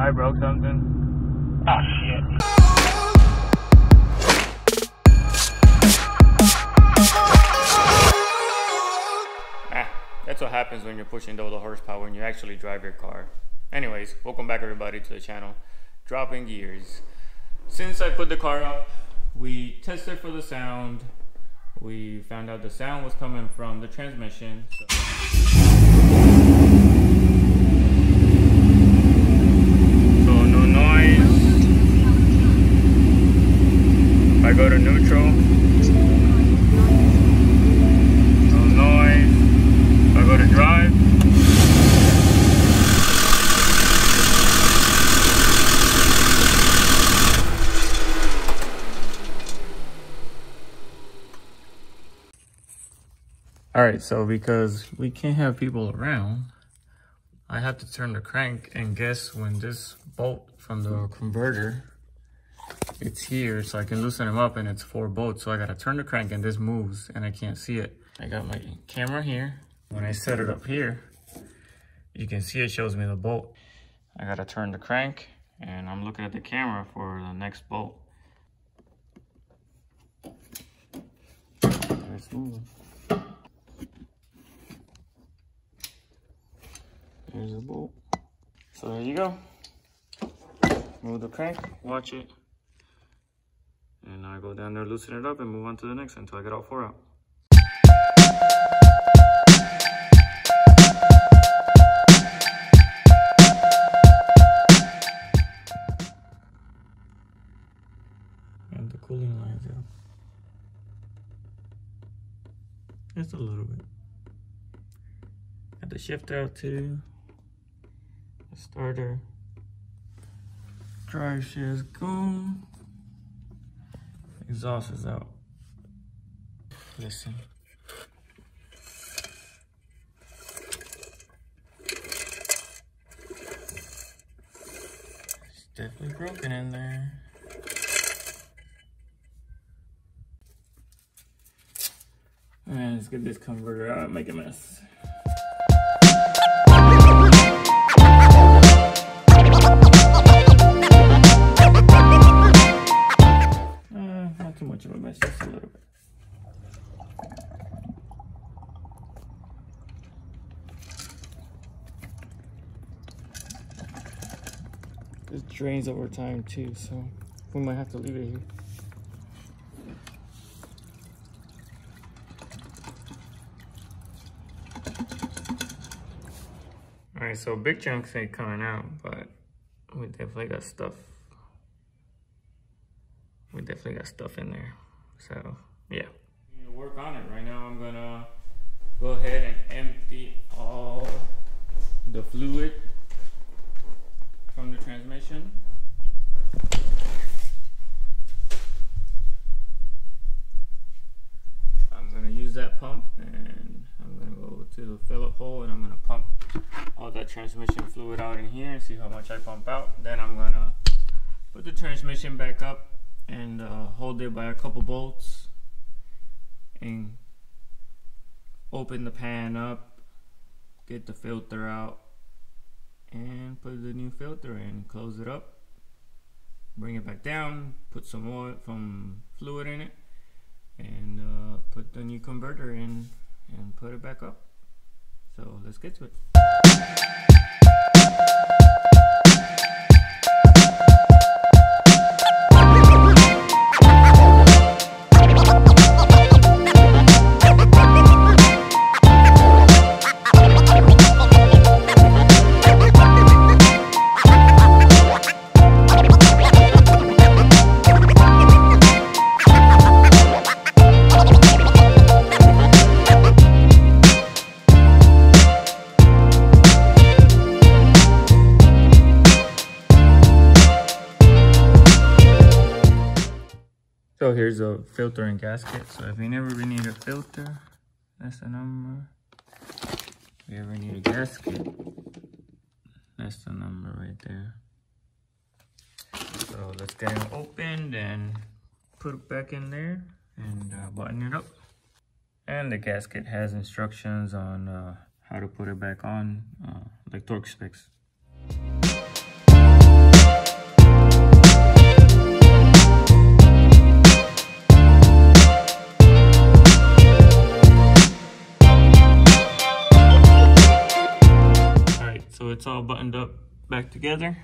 I broke something. Oh shit. That's what happens when you're pushing double the horsepower when you actually drive your car. Anyways, welcome back everybody to the channel, Droppin Gearz. Since I put the car up, we tested for the sound. We found out the sound was coming from the transmission. So no noise. If I go to neutral, no noise. If I go to drive, alright, so because we can't have people around, I have to turn the crank, and guess when this bolt from the converter, it's here, so I can loosen them up, and it's 4 bolts, so I gotta turn the crank and this moves and I can't see it. I got my camera here. When I set it up here, you can see it shows me the bolt. I gotta turn the crank and I'm looking at the camera for the next bolt. It's moving. There's a bolt. So there you go. Move the crank, watch it. And I go down there, loosen it up, and move on to the next until I get all 4 out. And the cooling lines out. Just a little bit. Got the shifter out too. The starter. Drive shaft's gone. Exhaust is out. Listen. It's definitely broken in there. Alright, let's get this converter out and make a mess. Not too much of a mess, just a little bit. This drains over time too, so we might have to leave it here. Alright, so big chunks ain't coming out, but we definitely got stuff. We definitely got stuff in there. So, yeah. To work on it right now, I'm gonna go ahead and empty all the fluid from the transmission. I'm gonna use that pump, and I'm gonna go to the Phillip hole, and I'm gonna pump all that transmission fluid out in here and see how much I pump out. Then I'm gonna put the transmission back up and hold it by a couple bolts and open the pan up, get the filter out, and put the new filter in, close it up, bring it back down, put some oil, some fluid in it, and put the new converter in and put it back up. So let's get to it. So here's a filter and gasket. So if you never really need a filter, that's the number. If you ever need a gasket, that's the number right there. So let's get it opened and put it back in there and button it up. And the gasket has instructions on how to put it back on, like torque specs. joined up back together.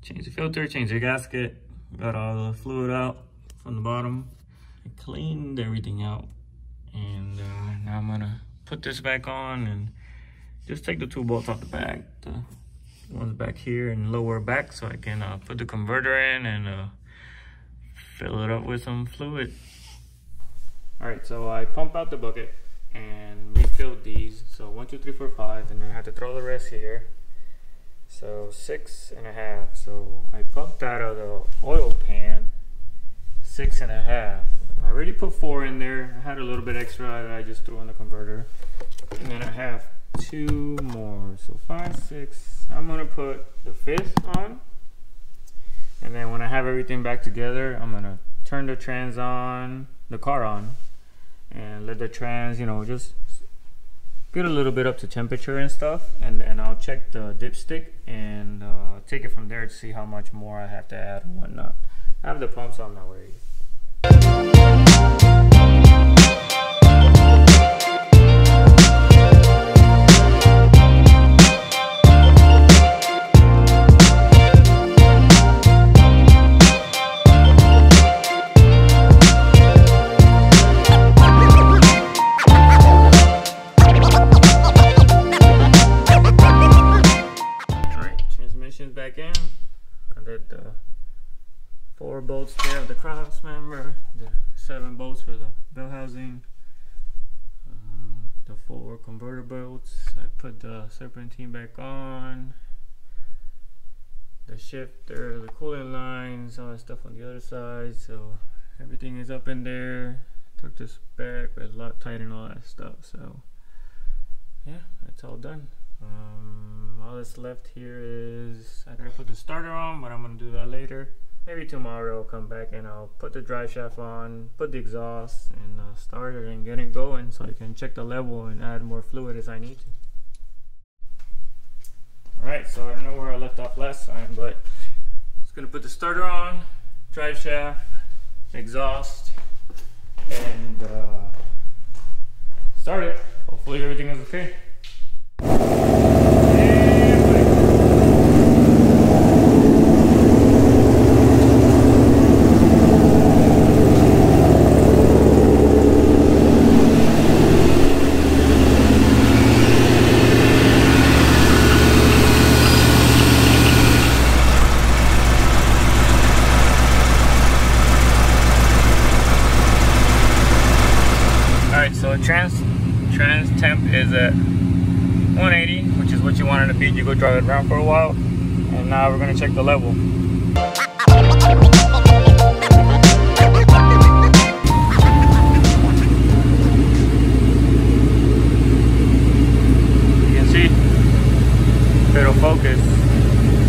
Change the filter, change the gasket, got all the fluid out from the bottom. I cleaned everything out, and now I'm gonna put this back on and just take the 2 bolts off the back. The ones back here and lower back, so I can put the converter in and fill it up with some fluid. All right, so I pump out the bucket and refilled these. So 1, 2, 3, 4, 5, and then I had to throw the rest here. So 6.5. So I pumped out of the oil pan 6.5. I already put 4 in there. I had a little bit extra that I just threw in the converter, and then I have 2 more, so 5, 6. I'm gonna put the 5th on, and then when I have everything back together, I'm gonna turn the trans on, the car on, and let the trans, you know, just get a little bit up to temperature and stuff, and then I'll check the dipstick and take it from there to see how much more I have to add and whatnot. I have the pump, so I'm not worried. Back in. I did the 4 bolts there of the cross member, the 7 bolts for the bell housing, the 4 converter bolts. I put the serpentine back on, the shifter, the cooling lines, all that stuff on the other side. So everything is up in there. Took this back, red lock, tighten, all that stuff. So yeah, it's all done. All that's left here is I gotta put the starter on, but I'm gonna do that later. Maybe tomorrow I'll come back and I'll put the drive shaft on, put the exhaust, and start it and get it going so I can check the level and add more fluid as I need to. Alright, so I don't know where I left off last time, but just gonna put the starter on, drive shaft, exhaust, and start it. Hopefully everything is okay. So trans temp is at 180, which is what you wanted to be. You go drive it around for a while, and now we're gonna check the level. You can see if it'll focus.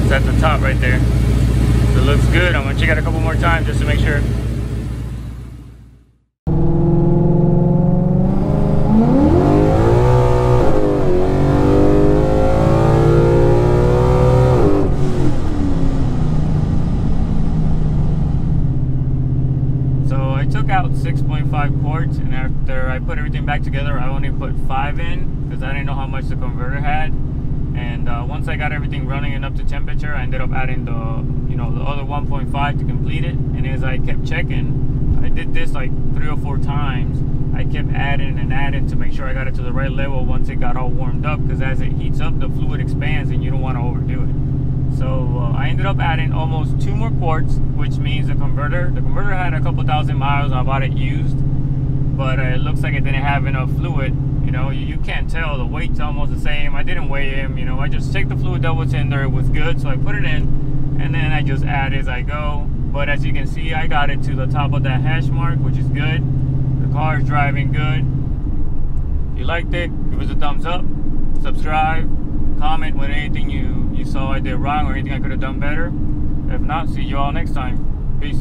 It's at the top right there. So it looks good. I'm gonna check it a couple more times just to make sure. Out 6.5 quarts, and after I put everything back together, I only put 5 in because I didn't know how much the converter had. And once I got everything running and up to temperature, I ended up adding the other 1.5 to complete it. And as I kept checking, I did this like 3 or 4 times. I kept adding and adding to make sure I got it to the right level once it got all warmed up, because as it heats up, the fluid expands and you don't want to overdo it. So I ended up adding almost 2 more quarts, which means the converter had a couple thousand miles about it used, but it looks like it didn't have enough fluid. You know, you can't tell, the weight's almost the same. I didn't weigh him, you know, I just checked the fluid that was in there, it was good, so I put it in, and then I just add as I go. But as you can see, I got it to the top of that hash mark, which is good. The car is driving good. If you liked it, give us a thumbs up, subscribe, comment with anything you saw I did wrong or anything I could have done better. If not, see you all next time. Peace.